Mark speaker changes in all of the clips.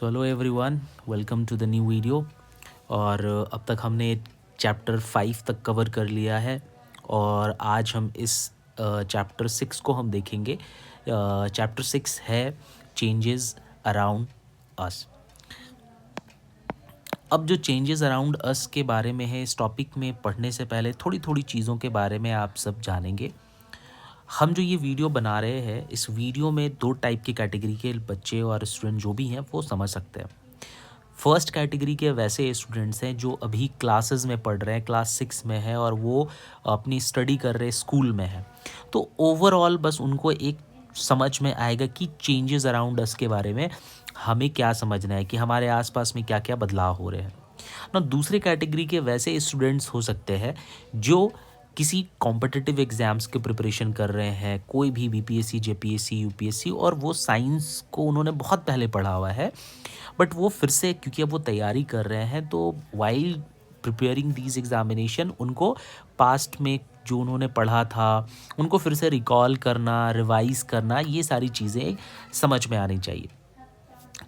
Speaker 1: तो hello everyone, welcome to the new video. और अब तक हमने चैप्टर 5 तक कवर कर लिया है और आज हम इस चैप्टर 6 को हम देखेंगे। चैप्टर 6 है चेंजेस अराउंड अस। अब जो चेंजेस अराउंड अस के बारे में है, इस टॉपिक में पढ़ने से पहले थोड़ी थोड़ी चीज़ों के बारे में आप सब जानेंगे। हम जो ये वीडियो बना रहे हैं, इस वीडियो में दो टाइप की कैटेगरी के बच्चे और स्टूडेंट जो भी हैं वो समझ सकते हैं। फर्स्ट कैटेगरी के वैसे स्टूडेंट्स हैं जो अभी क्लासेस में पढ़ रहे हैं, क्लास 6 में है और वो अपनी स्टडी कर रहे हैं, स्कूल में है। तो ओवरऑल बस उनको एक समझ में आएगा कि चेंजेस अराउंड अस के बारे में हमें क्या समझना है, कि हमारे आसपास में क्या क्या बदलाव हो रहे हैं ना। दूसरी कैटेगरी के वैसे स्टूडेंट्स हो सकते हैं जो किसी कॉम्पिटिटिव एग्ज़ाम्स के प्रिपरेशन कर रहे हैं, कोई भी बीपीएससी, जेपीएससी, यूपीएससी, और वो साइंस को उन्होंने बहुत पहले पढ़ा हुआ है, बट वो फिर से क्योंकि अब वो तैयारी कर रहे हैं, तो वाइल प्रिपेयरिंग दीज एग्जामिनेशन उनको पास्ट में जो उन्होंने पढ़ा था उनको फिर से रिकॉल करना, रिवाइज करना, ये सारी चीज़ें समझ में आनी चाहिए।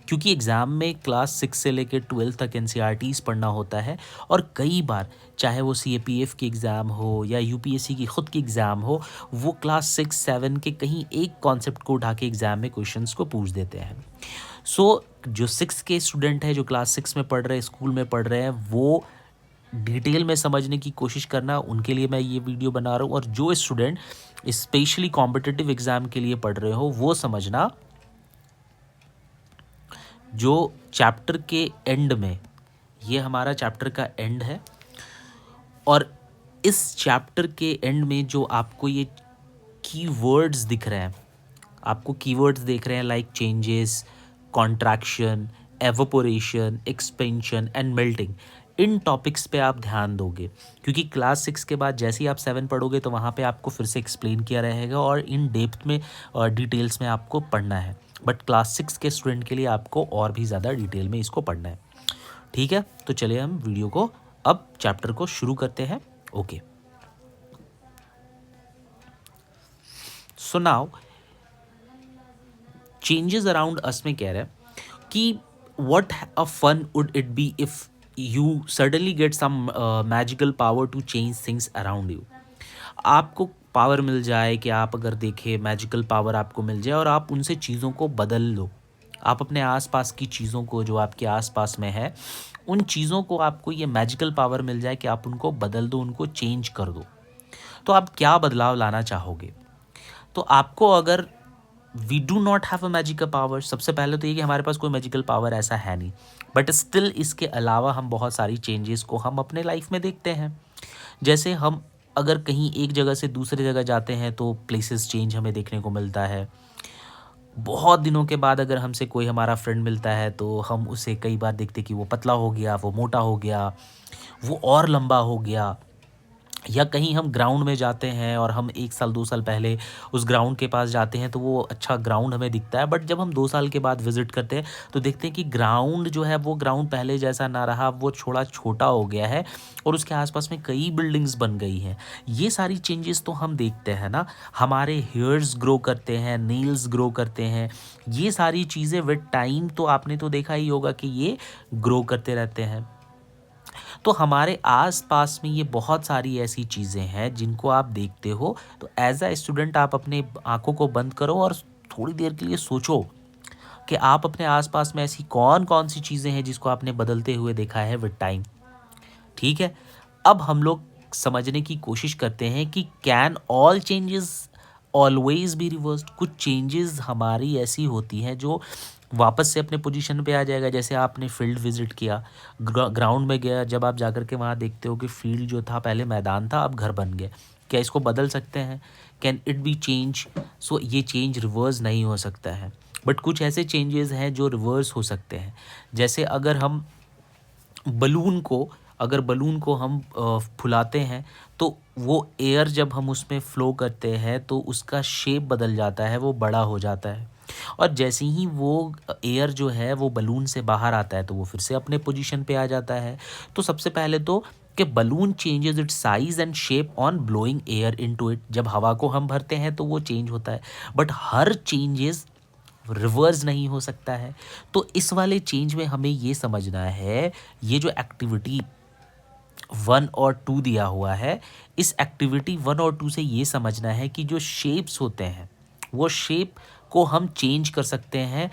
Speaker 1: क्योंकि एग्ज़ाम में क्लास 6 से लेकर 12 तक एनसीईआरटीज़ पढ़ना होता है, और कई बार चाहे वो सीएपीएफ की एग्ज़ाम हो या यूपीएससी की खुद की एग्ज़ाम हो, वो क्लास 6-7 के कहीं एक कॉन्सेप्ट को उठा के एग्ज़ाम में क्वेश्चंस को पूछ देते हैं। जो 6 के स्टूडेंट हैं, जो क्लास 6 में पढ़ रहे हैं, स्कूल में पढ़ रहे हैं, वो डिटेल में समझने की कोशिश करना, उनके लिए मैं ये वीडियो बना रहा हूँ। और जो स्टूडेंट स्पेशली कॉम्पिटिटिव एग्ज़ाम के लिए पढ़ रहे हो, वो समझना। जो चैप्टर के एंड में, ये हमारा चैप्टर का एंड है, और इस चैप्टर के एंड में जो आपको ये कीवर्ड्स दिख रहे हैं, आपको कीवर्ड्स देख रहे हैं like changes, contraction, evaporation, expansion and melting. In topics पे आप ध्यान दोगे, क्योंकि क्लास 6 के बाद जैसे ही आप 7 पढ़ोगे तो वहाँ पे आपको फिर से एक्सप्लेन किया रहेगा और इन डेप्थ में और डिटेल्स में आपको पढ़ना है। बट क्लास 6 के स्टूडेंट के लिए आपको और भी ज़्यादा डिटेल में इसको पढ़ना है। ठीक है, तो चलिए हम वीडियो को, अब चैप्टर को शुरू करते हैं। Okay, so now changes around us में कह रहे हैं कि what a fun would it be if you suddenly get some magical power to change things around you। आपको पावर मिल जाए कि आप अगर देखें, मैजिकल पावर आपको मिल जाए और आप उनसे चीज़ों को बदल लो। आप अपने आसपास की चीज़ों को, जो आपके आसपास में है, उन चीज़ों को आपको ये मैजिकल पावर मिल जाए कि आप उनको बदल दो, उनको चेंज कर दो। तो आप क्या बदलाव लाना चाहोगे? तो आपको, अगर we do not have a magical power, सबसे पहले तो ये कि हमारे पास कोई मैजिकल पावर ऐसा है नहीं, बट स्टिल इसके अलावा हम बहुत सारी चेंजेस को हम अपने लाइफ में देखते हैं। जैसे हम अगर कहीं एक जगह से दूसरी जगह जाते हैं तो प्लेसेस चेंज हमें देखने को मिलता है। बहुत दिनों के बाद अगर हमसे कोई हमारा फ्रेंड मिलता है तो हम उसे कई बार देखते कि वो पतला हो गया, वो मोटा हो गया, वो और लंबा हो गया। या कहीं हम ग्राउंड में जाते हैं और हम 1 साल 2 साल पहले उस ग्राउंड के पास जाते हैं तो वो अच्छा ग्राउंड हमें दिखता है, बट जब हम 2 साल के बाद विज़िट करते हैं तो देखते हैं कि ग्राउंड जो है, वो ग्राउंड पहले जैसा ना रहा, वो थोड़ा छोटा हो गया है और उसके आसपास में कई बिल्डिंग्स बन गई हैं। ये सारी चेंजेस तो हम देखते हैं ना। हमारे हेयर्स ग्रो करते हैं, नेल्स ग्रो करते हैं, ये सारी चीज़ें विद टाइम तो आपने तो देखा ही होगा कि ये ग्रो करते रहते हैं। तो हमारे आस-पास में ये बहुत सारी ऐसी चीज़ें हैं जिनको आप देखते हो, तो एज़ अ स्टूडेंट आप अपने आँखों को बंद करो और थोड़ी देर के लिए सोचो कि आप अपने आस-पास में ऐसी कौन-कौन सी चीज़ें हैं जिसको आपने बदलते हुए देखा है विद टाइम। ठीक है? अब हम लोग समझने की कोशिश करते हैं कि can all changes always be reversed. कुछ चेंजेस हमारी ऐसी होती हैं जो वापस से अपने पोजीशन पे आ जाएगा। जैसे आपने फील्ड विज़िट किया, ग्राउंड में गया, जब आप जाकर के वहाँ देखते हो कि फील्ड जो था पहले मैदान था, अब घर बन गया। क्या इसको बदल सकते हैं? Can it be change? So ये चेंज रिवर्स नहीं हो सकता है, बट कुछ ऐसे चेंजेस हैं जो रिवर्स हो सकते हैं। जैसे बलून को अगर बलून को हम फुलाते हैं तो वो एयर जब हम उसमें फ़्लो करते हैं तो उसका शेप बदल जाता है, वो बड़ा हो जाता है। और जैसे ही वो एयर जो है वो बलून से बाहर आता है तो वो फिर से अपने पोजीशन पे आ जाता है। तो सबसे पहले तो कि balloon changes it's size and shape on blowing air into it. जब हवा को हम भरते हैं तो वो चेंज होता है, बट हर चेंजेस रिवर्स नहीं हो सकता है। तो इस वाले चेंज में हमें ये समझना है, ये जो एक्टिविटी 1 और 2 दिया हुआ है, इस एक्टिविटी 1 और 2 से ये समझना है कि जो शेप्स होते हैं, वो शेप को हम चेंज कर सकते हैं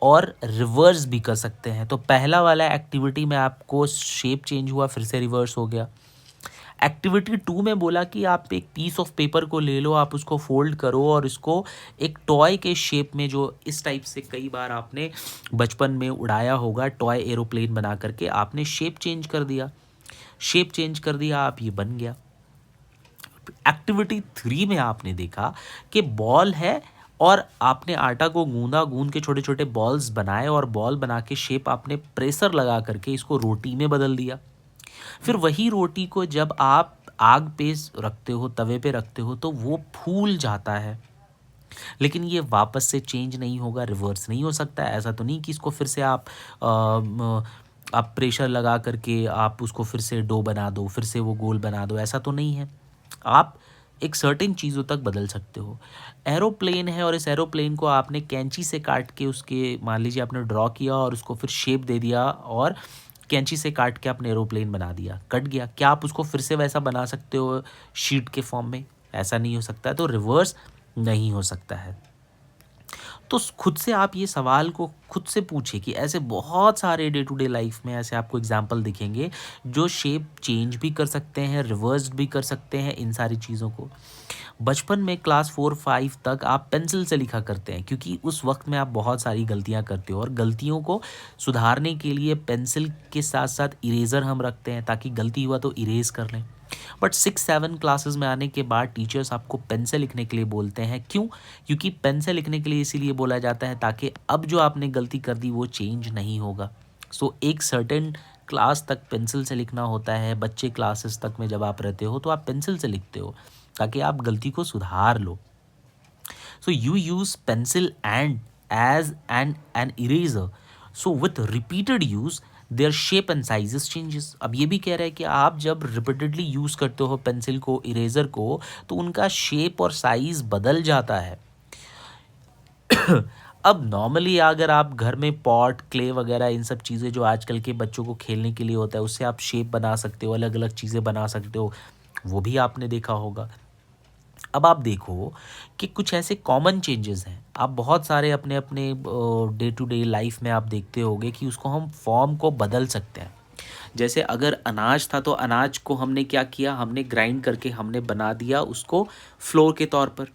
Speaker 1: और रिवर्स भी कर सकते हैं। तो पहला वाला एक्टिविटी में आपको शेप चेंज हुआ, फिर से रिवर्स हो गया। एक्टिविटी 2 में बोला कि आप एक पीस ऑफ पेपर को ले लो, आप उसको फोल्ड करो और इसको एक टॉय के शेप में, जो इस टाइप से कई बार आपने बचपन में उड़ाया होगा, टॉय एरोप्लेन बना करके आपने शेप चेंज कर दिया। शेप चेंज कर दिया, आप ये बन गया। एक्टिविटी 3 में आपने देखा कि बॉल है और आपने आटा को गूंदा, गूंद के छोटे छोटे बॉल्स बनाए और बॉल बना के शेप आपने प्रेशर लगा करके इसको रोटी में बदल दिया। फिर वही रोटी को जब आप आग पे रखते हो, तवे पे रखते हो, तो वो फूल जाता है, लेकिन ये वापस से चेंज नहीं होगा, रिवर्स नहीं हो सकता है। ऐसा तो नहीं कि इसको फिर से आप प्रेशर लगा करके आप उसको फिर से डो बना दो, फिर से वो गोल बना दो, ऐसा तो नहीं है। आप एक सर्टेन चीज़ों तक बदल सकते हो। एरोप्लेन है और इस एरोप्लेन को आपने कैंची से काट के, उसके मान लीजिए आपने ड्रॉ किया और उसको फिर शेप दे दिया और कैंची से काट के आपने एरोप्लेन बना दिया, कट गया। क्या आप उसको फिर से वैसा बना सकते हो शीट के फॉर्म में? ऐसा नहीं हो सकता है, तो रिवर्स नहीं हो सकता है। तो खुद से आप ये सवाल को खुद से पूछिए कि ऐसे बहुत सारे डे टू डे लाइफ में ऐसे आपको एग्जाम्पल दिखेंगे जो शेप चेंज भी कर सकते हैं, रिवर्स भी कर सकते हैं इन सारी चीज़ों को। बचपन में क्लास 4-5 तक आप पेंसिल से लिखा करते हैं, क्योंकि उस वक्त में आप बहुत सारी गलतियां करते हो और गलतियों को सुधारने के लिए पेंसिल के साथ साथ इरेज़र हम रखते हैं, ताकि गलती हुआ तो इरेज कर लें। बट 6-7 क्लासेस में आने के बाद टीचर्स आपको पेन से लिखने के लिए बोलते हैं। क्यों? क्योंकि पेन से लिखने के लिए इसीलिए बोला जाता है ताकि अब जो आपने गलती कर दी वो चेंज नहीं होगा। सो एक सर्टेन क्लास तक पेंसिल से लिखना होता है। बच्चे क्लासेस तक में जब आप रहते हो तो आप पेंसिल से लिखते हो ताकि आप गलती को सुधार लो। So you use pencil and as an eraser. So with repeated use, their shape and sizes changes. अब ये भी कह रहा है कि आप जब रिपीटेडली यूज़ करते हो पेंसिल को, इरेजर को, तो उनका शेप और साइज बदल जाता है। अब नॉर्मली अगर आप घर में पॉट, क्ले वगैरह इन सब चीज़ें जो आजकल के बच्चों को खेलने के लिए होता है, उससे आप शेप बना सकते हो, अलग अलग चीज़ें बना सकते हो, वो भी आपने देखा होगा। अब आप देखो कि कुछ ऐसे कॉमन चेंजेस हैं, आप बहुत सारे अपने अपने डे टू डे लाइफ में आप देखते होंगे कि उसको हम फॉर्म को बदल सकते हैं। जैसे अगर अनाज था तो अनाज को हमने क्या किया, हमने ग्राइंड करके हमने बना दिया उसको फ्लोर के तौर पर।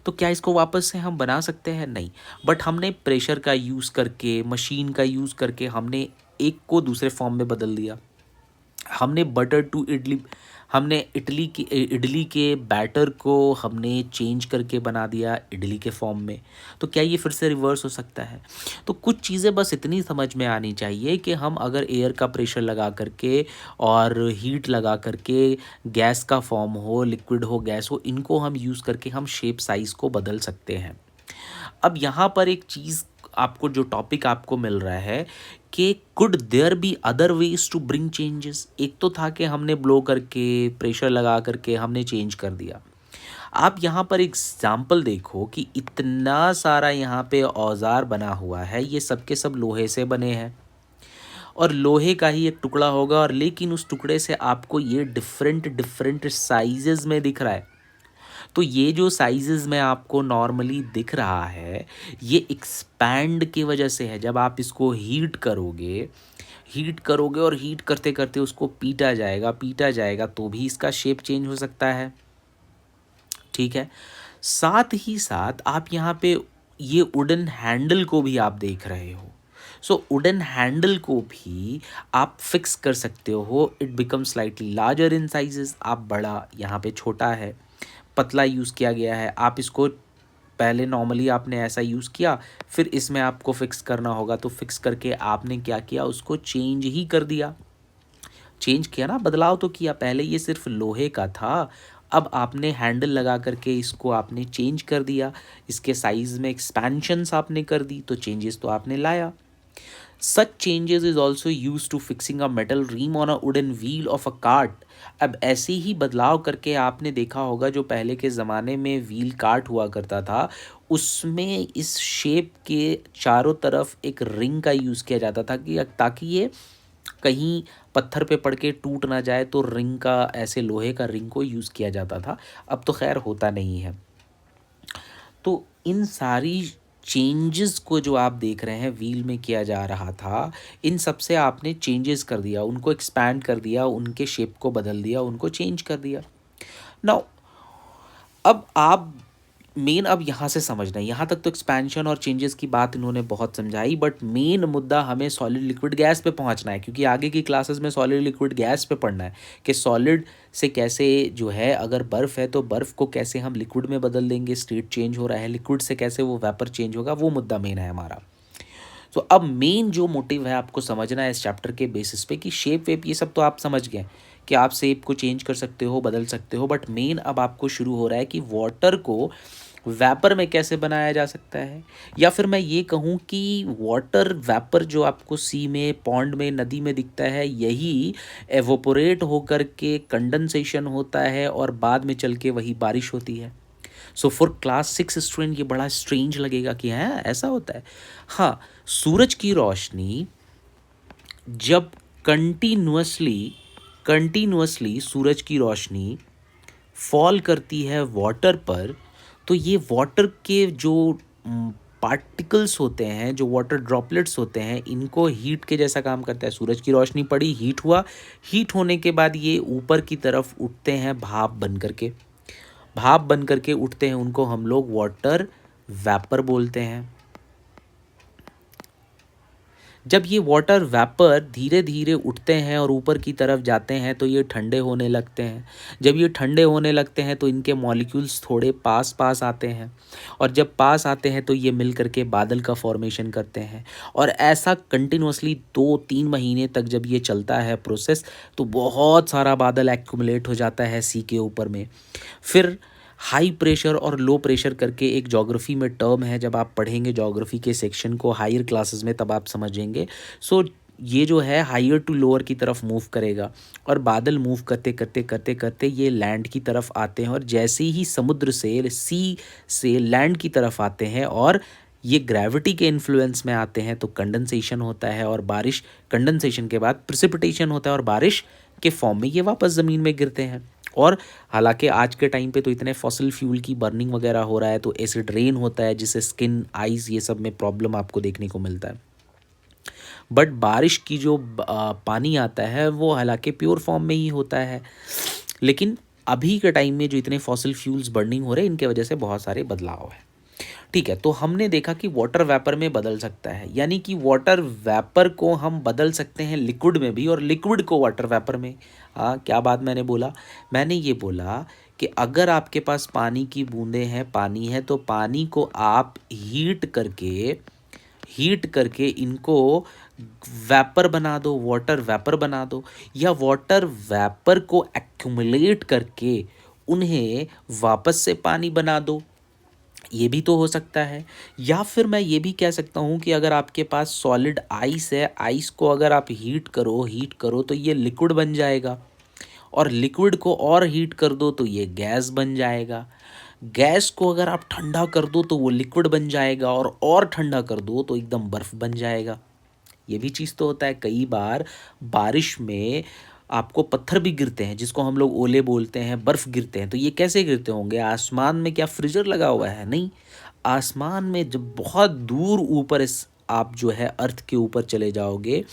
Speaker 1: तो क्या इसको वापस से हम बना सकते हैं? नहीं। बट हमने प्रेशर का यूज़ करके, मशीन का यूज़ करके हमने एक को दूसरे फॉर्म में बदल दिया। हमने बटर टू इडली, हमने इडली के बैटर को हमने चेंज करके बना दिया इडली के फॉर्म में। तो क्या ये फिर से रिवर्स हो सकता है? तो कुछ चीज़ें बस इतनी समझ में आनी चाहिए कि हम अगर एयर का प्रेशर लगा करके और हीट लगा करके गैस का फॉर्म हो, लिक्विड हो, गैस हो, इनको हम यूज़ करके हम शेप साइज़ को बदल सकते हैं। अब यहाँ पर एक चीज़ आपको, जो टॉपिक आपको मिल रहा है कि could there be other ways to bring changes. एक तो था कि हमने ब्लो करके, प्रेशर लगा करके हमने चेंज कर दिया। आप यहाँ पर एग्जाम्पल देखो कि इतना सारा यहाँ पे औजार बना हुआ है, ये सब के सब लोहे से बने हैं और लोहे का ही एक टुकड़ा होगा, और लेकिन उस टुकड़े से आपको ये डिफरेंट डिफरेंट साइजेस में दिख रहा है। तो ये जो साइजेस में आपको नॉर्मली दिख रहा है, ये एक्सपैंड की वजह से है। जब आप इसको हीट करोगे और हीट करते करते उसको पीटा जाएगा तो भी इसका शेप चेंज हो सकता है। ठीक है। साथ ही साथ आप यहाँ पे ये वुडन हैंडल को भी आप देख रहे हो। सो वुडन हैंडल को भी आप फिक्स कर सकते हो। It become slightly larger in sizes. आप बड़ा, यहाँ पे छोटा है, पतला यूज़ किया गया है। आप इसको पहले नॉर्मली आपने ऐसा यूज़ किया, फिर इसमें आपको फिक्स करना होगा, तो फिक्स करके आपने क्या किया, उसको चेंज ही कर दिया। चेंज किया ना, बदलाव तो किया। पहले ये सिर्फ लोहे का था, अब आपने हैंडल लगा करके इसको आपने चेंज कर दिया, इसके साइज़ में एक्सपेंशंस आपने कर दी, तो चेंजेस तो आपने लाया। Such changes is also used to fixing a metal rim on a wooden wheel of a cart. अब ऐसे ही बदलाव करके आपने देखा होगा, जो पहले के ज़माने में व्हील कार्ट हुआ करता था, उसमें इस शेप के चारों तरफ एक रिंग का यूज़ किया जाता था कि ताकि ये कहीं पत्थर पे पड़ के टूट ना जाए, तो रिंग का, ऐसे लोहे का रिंग को यूज़ किया जाता था। अब तो खैर होता नहीं है। तो इन सारी चेंजेस को जो आप देख रहे हैं व्हील में किया जा रहा था, इन सब से आपने चेंजेस कर दिया, उनको एक्सपैंड कर दिया, उनके शेप को बदल दिया, उनको चेंज कर दिया। नाउ अब आप मेन अब यहाँ से समझना है, यहाँ तक तो एक्सपेंशन और चेंजेस की बात इन्होंने बहुत समझाई, बट मेन मुद्दा हमें सॉलिड लिक्विड गैस पे पहुँचना है, क्योंकि आगे की क्लासेस में सॉलिड लिक्विड गैस पे पढ़ना है कि सॉलिड से कैसे जो है, अगर बर्फ़ है तो बर्फ़ को कैसे हम लिक्विड में बदल देंगे, स्टेट चेंज हो रहा है, लिक्विड से कैसे वो वेपर चेंज होगा, वो मुद्दा मेन है हमारा। तो अब मेन जो मोटिव है आपको समझना है इस चैप्टर के बेसिस पे कि शेप वेप ये सब तो आप समझ गए कि आप शेप को चेंज कर सकते हो, बदल सकते हो, बट मेन अब आपको शुरू हो रहा है कि वाटर को वेपर में कैसे बनाया जा सकता है। या फिर मैं ये कहूँ कि वाटर वेपर जो आपको सी में, पॉन्ड में, नदी में दिखता है, यही एवोपोरेट होकर के कंडेंसेशन होता है और बाद में चल के वही बारिश होती है। सो फॉर क्लास 6 स्टूडेंट ये बड़ा स्ट्रेंज लगेगा कि है ऐसा होता है। हाँ, सूरज की रोशनी जब कंटिन्यूअसली कंटिन्यूअसली सूरज की रोशनी फॉल करती है वाटर पर, तो ये वाटर के जो पार्टिकल्स होते हैं, जो वाटर ड्रॉपलेट्स होते हैं, इनको हीट के जैसा काम करता है। सूरज की रोशनी पड़ी, हीट हुआ, हीट होने के बाद ये ऊपर की तरफ उठते हैं भाप बन करके, भाप बन करके उठते हैं, उनको हम लोग वाटर वेपर बोलते हैं। जब ये वाटर वेपर धीरे धीरे उठते हैं और ऊपर की तरफ जाते हैं तो ये ठंडे होने लगते हैं। जब ये ठंडे होने लगते हैं तो इनके मॉलिक्यूल्स थोड़े पास पास आते हैं, और जब पास आते हैं तो ये मिल करके बादल का फॉर्मेशन करते हैं। और ऐसा कंटिन्यूअसली 2-3 महीने तक जब ये चलता है प्रोसेस, तो बहुत सारा बादल एक्यूमुलेट हो जाता है सी के ऊपर में। फिर हाई प्रेशर और लो प्रेशर करके एक ज्योग्राफी में टर्म है, जब आप पढ़ेंगे ज्योग्राफी के सेक्शन को हायर क्लासेस में तब आप समझेंगे। सो ये जो है हायर टू लोअर की तरफ मूव करेगा, और बादल मूव करते करते करते करते ये लैंड की तरफ आते हैं, और जैसे ही समुद्र से, सी से लैंड की तरफ आते हैं और ये ग्रेविटी के इन्फ्लुएंस में आते हैं, तो कंडेंसेशन होता है और बारिश, कंडेंसेशन के बाद प्रिसिपिटेशन होता है और बारिश के फॉर्म में ये वापस ज़मीन में गिरते हैं। और हालांकि आज के टाइम पे तो इतने फॉसिल फ्यूल की बर्निंग वगैरह हो रहा है, तो एसिड रेन होता है जिससे स्किन, आइज़, ये सब में प्रॉब्लम आपको देखने को मिलता है। बट बारिश की जो पानी आता है वो हालांकि प्योर फॉर्म में ही होता है, लेकिन अभी के टाइम में जो इतने फॉसिल फ्यूल्स बर्निंग हो रहे हैं, इनके वजह से बहुत सारे बदलाव हैं। ठीक है, तो हमने देखा कि वाटर वेपर में बदल सकता है, यानी कि वाटर वेपर को हम बदल सकते हैं लिक्विड में भी, और लिक्विड को वाटर वेपर में। हाँ, क्या बात मैंने बोला? मैंने ये बोला कि अगर आपके पास पानी की बूंदें हैं, पानी है, तो पानी को आप हीट करके इनको वेपर बना दो, वाटर वेपर बना दो, या वाटर वेपर को एक्यूमुलेट करके उन्हें वापस से पानी बना दो, ये भी तो हो सकता है। या फिर मैं ये भी कह सकता हूँ कि अगर आपके पास सॉलिड आइस है, आइस को अगर आप हीट करो तो ये लिक्विड बन जाएगा, और लिक्विड को और हीट कर दो तो ये गैस बन जाएगा। गैस को अगर आप ठंडा कर दो तो वो लिक्विड बन जाएगा, और ठंडा कर दो तो एकदम बर्फ़ बन जाएगा। ये भी चीज़ तो होता है। कई बार बारिश में आपको पत्थर भी गिरते हैं, जिसको हम लोग ओले बोलते हैं, बर्फ़ गिरते हैं। तो ये कैसे गिरते होंगे? आसमान में क्या फ्रीजर लगा हुआ है? नहीं। आसमान में जब बहुत दूर ऊपर इस आप जो है अर्थ के ऊपर चले जाओगे,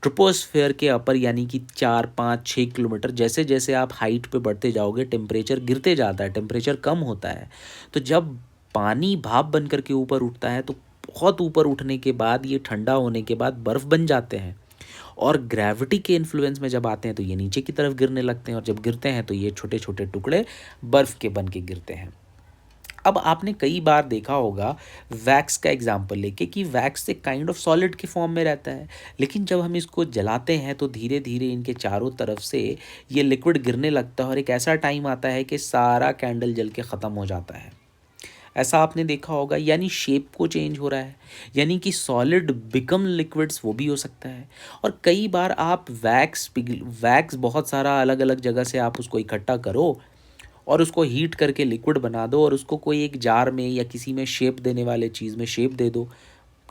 Speaker 1: ट्रोपोस्फेयर के अपर, यानी कि 4-5-6 किलोमीटर, जैसे जैसे आप हाइट पे बढ़ते जाओगे टेम्परेचर गिरते जाता है, टेम्परेचर कम होता है। तो जब पानी भाप बन करके ऊपर उठता है, तो बहुत ऊपर उठने के बाद ये ठंडा होने के बाद बर्फ़ बन जाते हैं, और ग्रेविटी के इन्फ्लुएंस में जब आते हैं तो ये नीचे की तरफ गिरने लगते हैं, और जब गिरते हैं तो ये छोटे छोटे टुकड़े बर्फ़ के बन के गिरते हैं। अब आपने कई बार देखा होगा वैक्स का एग्जाम्पल लेके कि वैक्स एक काइंड ऑफ सॉलिड के फॉर्म में रहता है, लेकिन जब हम इसको जलाते हैं तो धीरे धीरे इनके चारों तरफ से ये लिक्विड गिरने लगता है, और एक ऐसा टाइम आता है कि सारा कैंडल जल के ख़त्म हो जाता है। ऐसा आपने देखा होगा, यानी शेप को चेंज हो रहा है, यानी कि सॉलिड बिकम लिक्विड्स, वो भी हो सकता है। और कई बार आप वैक्स बहुत सारा अलग अलग जगह से आप उसको इकट्ठा करो, और उसको हीट करके लिक्विड बना दो और उसको कोई एक जार में या किसी में शेप देने वाले चीज़ में शेप दे दो।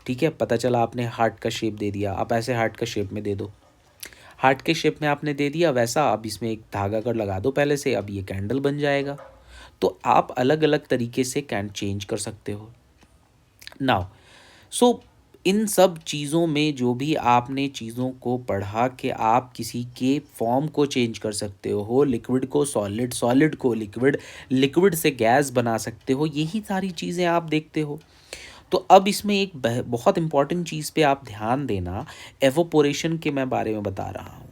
Speaker 1: ठीक है, पता चला आपने हार्ट का शेप दे दिया, आप ऐसे हार्ट का शेप में दे दो, हार्ट के शेप में आपने दे दिया वैसा, अब इसमें एक धागा कर लगा दो पहले से, अब ये कैंडल बन जाएगा। तो आप अलग अलग तरीके से कैन चेंज कर सकते हो। नाउ सो इन सब चीज़ों में जो भी आपने चीज़ों को पढ़ा कि आप किसी के फॉर्म को चेंज कर सकते हो, लिक्विड को सॉलिड, सॉलिड को लिक्विड, लिक्विड से गैस बना सकते हो, यही सारी चीज़ें आप देखते हो। तो अब इसमें एक बहुत इंपॉर्टेंट चीज़ पे आप ध्यान देना, एवोपोरेशन के मैं बारे में बता रहा हूँ।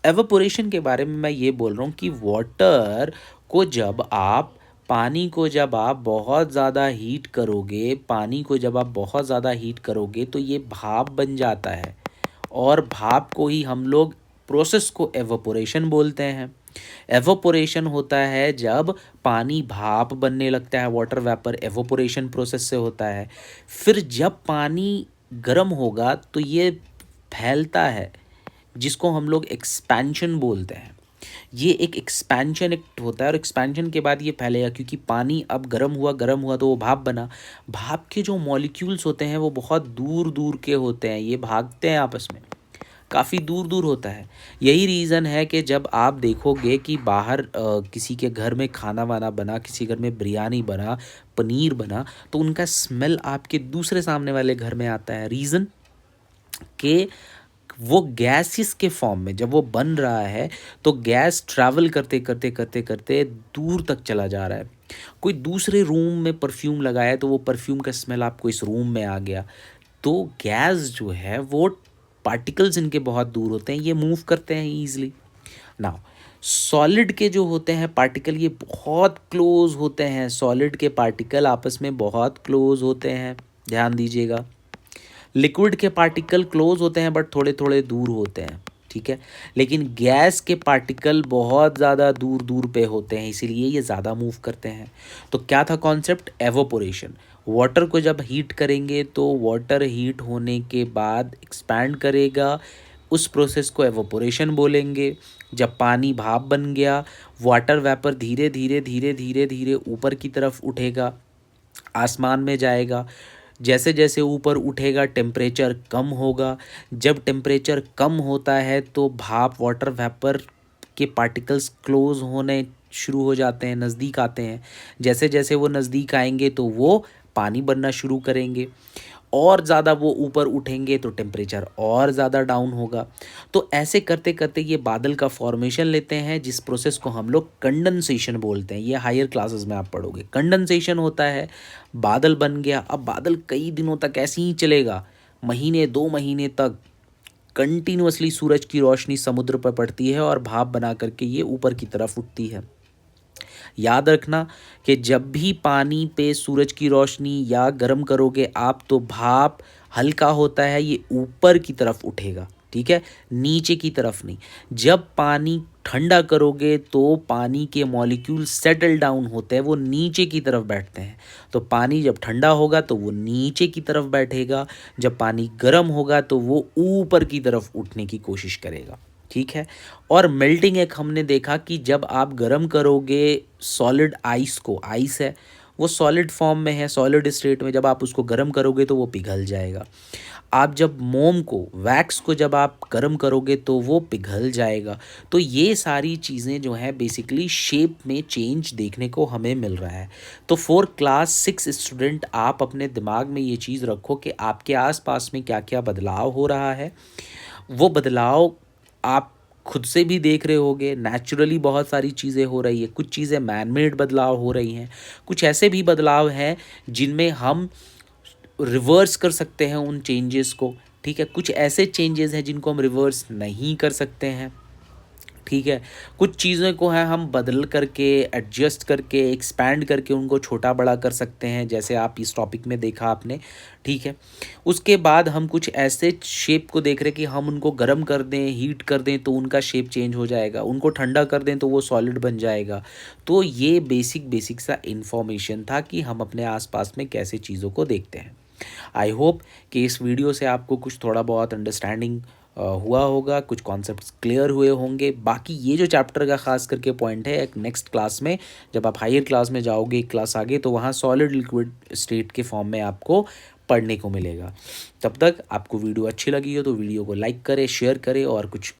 Speaker 1: एवोपोरेशन के बारे में मैं ये बोल रहा हूँ कि वाटर को जब आप पानी को जब आप बहुत ज़्यादा हीट करोगे, पानी को जब आप बहुत ज़्यादा हीट करोगे तो ये भाप बन जाता है, और भाप को ही हम लोग प्रोसेस को एवोपोरेशन बोलते हैं। एवोपोरेशन होता है जब पानी भाप बनने लगता है, वाटर वेपर एवोपोरेशन प्रोसेस से होता है। फिर जब पानी गर्म होगा तो ये फैलता है, जिसको हम लोग एक्सपेंशन बोलते हैं। ये एक एक्सपेंशन एक्ट होता है और एक्सपेंशन के बाद ये फैलेगा, क्योंकि पानी अब गर्म हुआ तो वो भाप बना। भाप के जो मॉलिक्यूल्स होते हैं वो बहुत दूर दूर के होते हैं, ये भागते हैं आपस में, काफ़ी दूर दूर होता है। यही रीज़न है कि जब आप देखोगे कि बाहर किसी के घर में खाना वाना बना, किसी घर में बिरयानी बना, पनीर बना, तो उनका स्मेल आपके दूसरे सामने वाले घर में आता है। रीज़न कि वो गैसेस के फॉर्म में जब वो बन रहा है तो गैस ट्रैवल करते करते करते करते दूर तक चला जा रहा है। कोई दूसरे रूम में परफ्यूम लगाया तो वो परफ्यूम का स्मेल आपको इस रूम में आ गया। तो गैस जो है वो पार्टिकल्स इनके बहुत दूर होते हैं, ये मूव करते हैं ईजिली। नाउ सॉलिड के जो होते हैं पार्टिकल, ये बहुत क्लोज होते हैं, सॉलिड के पार्टिकल आपस में बहुत क्लोज होते हैं, ध्यान दीजिएगा। लिक्विड के पार्टिकल क्लोज होते हैं बट थोड़े थोड़े दूर होते हैं, ठीक है। लेकिन गैस के पार्टिकल बहुत ज़्यादा दूर दूर पे होते हैं, इसीलिए ये ज़्यादा मूव करते हैं। तो क्या था कॉन्सेप्ट? एवोपोरेशन। वाटर को जब हीट करेंगे तो वाटर हीट होने के बाद एक्सपैंड करेगा, उस प्रोसेस को एवोपोरेशन बोलेंगे। जब पानी भाप बन गया, वाटर वेपर धीरे धीरे धीरे धीरे धीरे ऊपर की तरफ उठेगा, आसमान में जाएगा। जैसे जैसे ऊपर उठेगा टेम्परेचर कम होगा, जब टेम्परेचर कम होता है तो भाप, वाटर वेपर के पार्टिकल्स क्लोज होने शुरू हो जाते हैं, नज़दीक आते हैं। जैसे जैसे वो नज़दीक आएंगे तो वो पानी बनना शुरू करेंगे, और ज़्यादा वो ऊपर उठेंगे तो टेम्परेचर और ज़्यादा डाउन होगा। तो ऐसे करते करते ये बादल का फॉर्मेशन लेते हैं, जिस प्रोसेस को हम लोग कंडेंसेशन बोलते हैं। ये हायर क्लासेस में आप पढ़ोगे। कंडेंसेशन होता है, बादल बन गया, अब बादल कई दिनों तक ऐसे ही चलेगा, महीने 2 महीने तक कंटिन्यूअसली सूरज की रोशनी समुद्र पर पड़ती है और भाप बना करके ये ऊपर की तरफ उठती है। याद रखना कि जब भी पानी पे सूरज की रोशनी या गर्म करोगे आप तो भाप हल्का होता है, ये ऊपर की तरफ उठेगा, ठीक है, नीचे की तरफ नहीं। जब पानी ठंडा करोगे तो पानी के मॉलिक्यूल सेटल डाउन होते हैं, वो नीचे की तरफ बैठते हैं। तो पानी जब ठंडा होगा तो वो नीचे की तरफ बैठेगा, जब पानी गर्म होगा तो वो ऊपर की तरफ उठने की कोशिश करेगा, ठीक है। और मेल्टिंग एक हमने देखा कि जब आप गर्म करोगे सॉलिड आइस को, आइस है वो सॉलिड फॉर्म में है, सॉलिड स्टेट में, जब आप उसको गर्म करोगे तो वो पिघल जाएगा। आप जब मोम को, वैक्स को जब आप गर्म करोगे तो वो पिघल जाएगा। तो ये सारी चीज़ें जो हैं बेसिकली शेप में चेंज देखने को हमें मिल रहा है। तो फॉर क्लास 6 स्टूडेंट, आप अपने दिमाग में ये चीज़ रखो कि आपके आसपास में क्या क्या बदलाव हो रहा है। वो बदलाव आप खुद से भी देख रहे होगे, नेचुरली बहुत सारी चीज़ें हो रही है, कुछ चीज़ें मैन मेड बदलाव हो रही हैं, कुछ ऐसे भी बदलाव हैं जिनमें हम रिवर्स कर सकते हैं उन चेंजेस को, ठीक है। कुछ ऐसे चेंजेस हैं जिनको हम रिवर्स नहीं कर सकते हैं, ठीक है। कुछ चीज़ों को है हम बदल करके, एडजस्ट करके, एक्सपैंड करके उनको छोटा बड़ा कर सकते हैं, जैसे आप इस टॉपिक में देखा आपने, ठीक है। उसके बाद हम कुछ ऐसे शेप को देख रहे कि हम उनको गर्म कर दें, हीट कर दें तो उनका शेप चेंज हो जाएगा, उनको ठंडा कर दें तो वो सॉलिड बन जाएगा। तो ये बेसिक सा इन्फॉर्मेशन था कि हम अपने आसपास में कैसे चीज़ों को देखते हैं। आई होप कि इस वीडियो से आपको कुछ थोड़ा बहुत अंडरस्टैंडिंग हुआ होगा, कुछ कॉन्सेप्ट्स क्लियर हुए होंगे। बाकी ये जो चैप्टर का खास करके पॉइंट है, एक नेक्स्ट क्लास में जब आप हायर क्लास में जाओगे एक क्लास आगे, तो वहाँ सॉलिड लिक्विड स्टेट के फॉर्म में आपको पढ़ने को मिलेगा। तब तक आपको वीडियो अच्छी लगी हो तो वीडियो को लाइक करें, शेयर करें, और कुछ